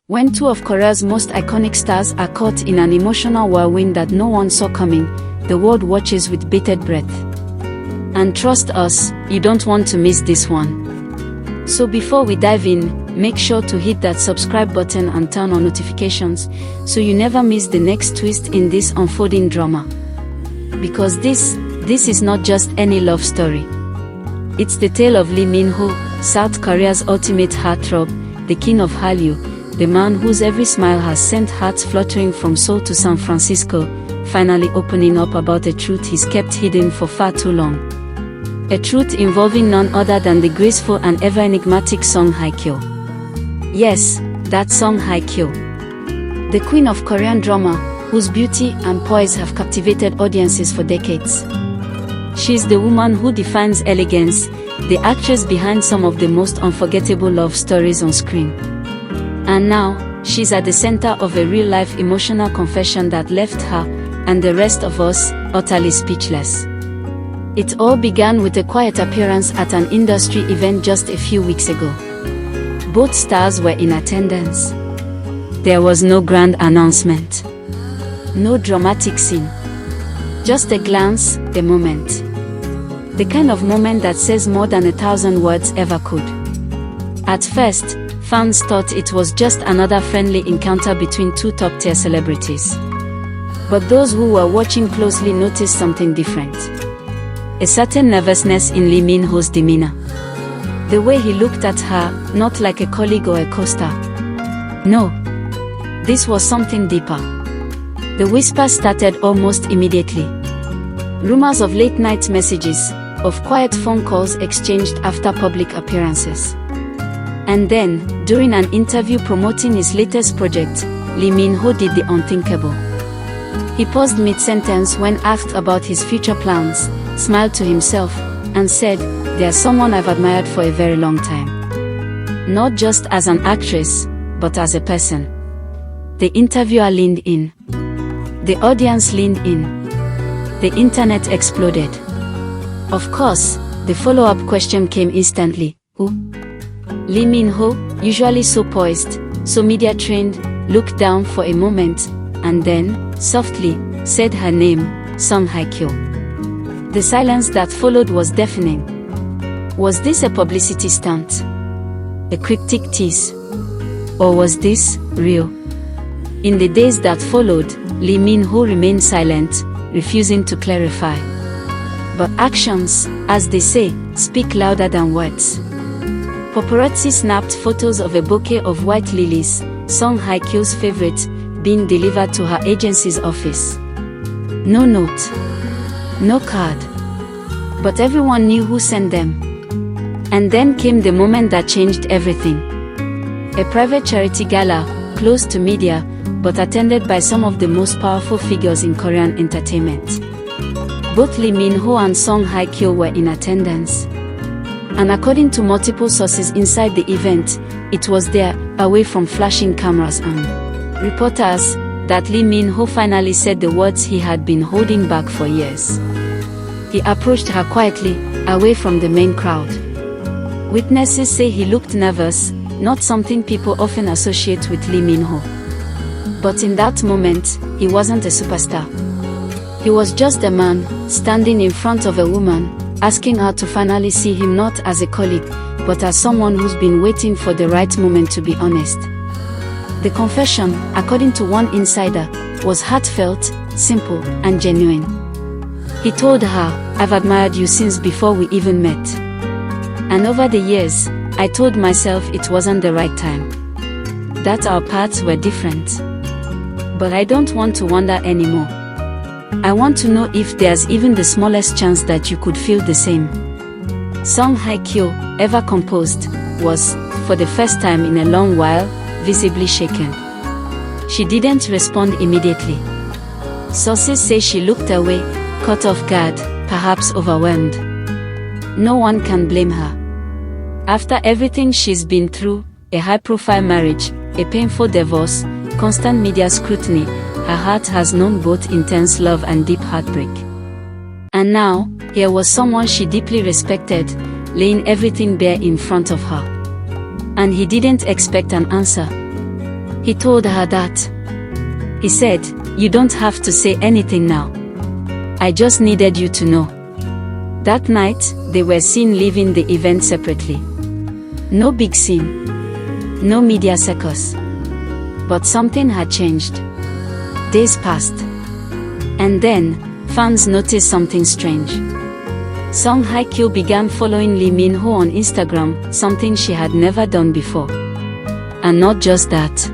When two of Korea's most iconic stars are caught in an emotional whirlwind that no one saw coming, the world watches with bated breath. And trust us, you don't want to miss this one. So before we dive in, make sure to hit that subscribe button and turn on notifications so you never miss the next twist in this unfolding drama. Because this is not just any love story. It's the tale of Lee Min-ho, South Korea's ultimate heartthrob, the king of Hallyu, the man whose every smile has sent hearts fluttering from Seoul to San Francisco, finally opening up about a truth he's kept hidden for far too long. A truth involving none other than the graceful and ever enigmatic song Hye Kyo. Yes, that song Hye Kyo. The queen of Korean drama, whose beauty and poise have captivated audiences for decades. She's the woman who defines elegance, the actress behind some of the most unforgettable love stories on screen. And now, she's at the center of a real-life emotional confession that left her, and the rest of us, utterly speechless. It all began with a quiet appearance at an industry event just a few weeks ago. Both stars were in attendance. There was no grand announcement. No dramatic scene. Just a glance, a moment. The kind of moment that says more than 1,000 words ever could. At first, fans thought it was just another friendly encounter between two top-tier celebrities. But those who were watching closely noticed something different. A certain nervousness in Lee Min-ho's demeanor. The way he looked at her, not like a colleague or a co-star. No. This was something deeper. The whisper started almost immediately. Rumors of late-night messages, of quiet phone calls exchanged after public appearances. And then, during an interview promoting his latest project, Lee Min-ho did the unthinkable. He paused mid-sentence when asked about his future plans, smiled to himself, and said, "There's someone I've admired for a very long time. Not just as an actress, but as a person." The interviewer leaned in. The audience leaned in. The internet exploded. Of course, the follow-up question came instantly. Who? Lee Min-ho, usually so poised, so media-trained, looked down for a moment, and then, softly, said her name, Song Hye Kyo. The silence that followed was deafening. Was this a publicity stunt? A cryptic tease? Or was this real? In the days that followed, Lee Min-ho remained silent, refusing to clarify. But actions, as they say, speak louder than words. Paparazzi snapped photos of a bouquet of white lilies, Song Hye Kyo's favorite, being delivered to her agency's office. No note. No card. But everyone knew who sent them. And then came the moment that changed everything. A private charity gala, close to media, but attended by some of the most powerful figures in Korean entertainment. Both Lee Min-ho and Song Hye Kyo were in attendance. And according to multiple sources inside the event, it was there, away from flashing cameras and reporters, that Lee Min-ho finally said the words he had been holding back for years. He approached her quietly, away from the main crowd. Witnesses say he looked nervous, not something people often associate with Lee Min-ho. But in that moment, he wasn't a superstar. He was just a man, standing in front of a woman, asking her to finally see him not as a colleague, but as someone who's been waiting for the right moment to be honest. The confession, according to one insider, was heartfelt, simple, and genuine. He told her, "I've admired you since before we even met. And over the years, I told myself it wasn't the right time. That our paths were different. But I don't want to wonder anymore. I want to know if there's even the smallest chance that you could feel the same." Song Hye Kyo, ever composed, was, for the first time in a long while, visibly shaken. She didn't respond immediately. Sources say she looked away, caught off guard, perhaps overwhelmed. No one can blame her. After everything she's been through, a high-profile marriage, a painful divorce, constant media scrutiny, her heart has known both intense love and deep heartbreak. And now, here was someone she deeply respected, laying everything bare in front of her. And he didn't expect an answer. He told her that. He said, "You don't have to say anything now. I just needed you to know." That night, they were seen leaving the event separately. No big scene. No media circus. But something had changed. Days passed. And then, fans noticed something strange. Song Hye Kyo began following Lee Min-ho on Instagram, something she had never done before. And not just that.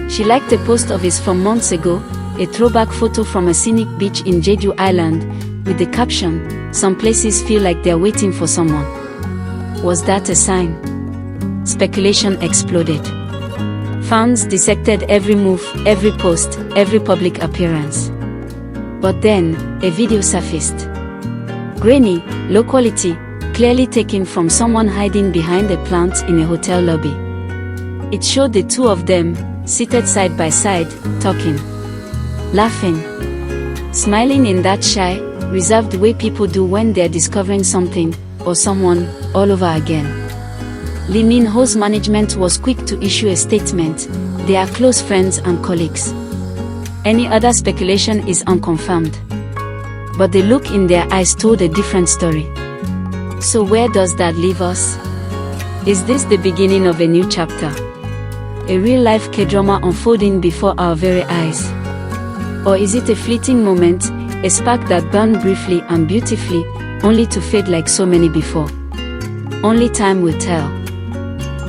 She liked a post of his from months ago, a throwback photo from a scenic beach in Jeju Island, with the caption, "Some places feel like they're waiting for someone." Was that a sign? Speculation exploded. Fans dissected every move, every post, every public appearance. But then, a video surfaced. Grainy, low quality, clearly taken from someone hiding behind a plant in a hotel lobby. It showed the two of them, seated side by side, talking, laughing, smiling in that shy, reserved way people do when they're discovering something, or someone, all over again. Lee Min-ho's management was quick to issue a statement, "They are close friends and colleagues. Any other speculation is unconfirmed." But the look in their eyes told a different story. So where does that leave us? Is this the beginning of a new chapter? A real-life K-drama unfolding before our very eyes? Or is it a fleeting moment, a spark that burned briefly and beautifully, only to fade like so many before? Only time will tell.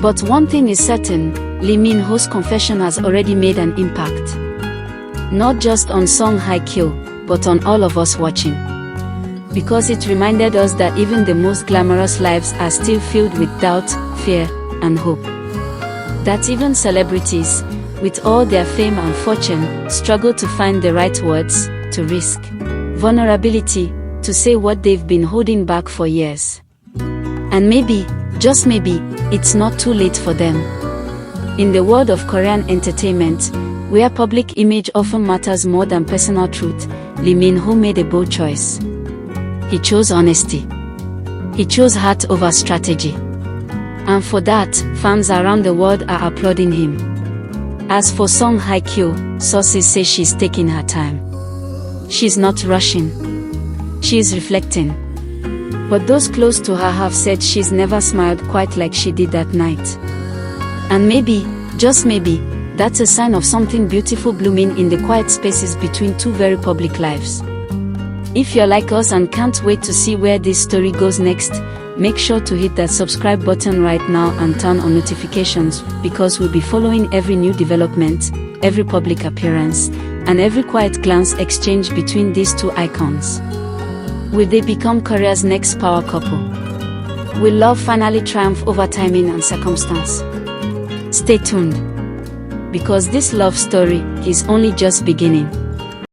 But one thing is certain, Lee Min-ho's confession has already made an impact. Not just on Song Hye Kyo, but on all of us watching. Because it reminded us that even the most glamorous lives are still filled with doubt, fear, and hope. That even celebrities, with all their fame and fortune, struggle to find the right words, to risk vulnerability, to say what they've been holding back for years. And maybe, just maybe, it's not too late for them. In the world of Korean entertainment, where public image often matters more than personal truth, Lee Min-ho made a bold choice. He chose honesty. He chose heart over strategy. And for that, fans around the world are applauding him. As for Song Hye Kyo, sources say she's taking her time. She's not rushing. She's reflecting. But those close to her have said she's never smiled quite like she did that night. And maybe, just maybe, that's a sign of something beautiful blooming in the quiet spaces between two very public lives. If you're like us and can't wait to see where this story goes next, make sure to hit that subscribe button right now and turn on notifications, because we'll be following every new development, every public appearance, and every quiet glance exchange between these two icons. Will they become Korea's next power couple? Will love finally triumph over timing and circumstance? Stay tuned, because this love story is only just beginning.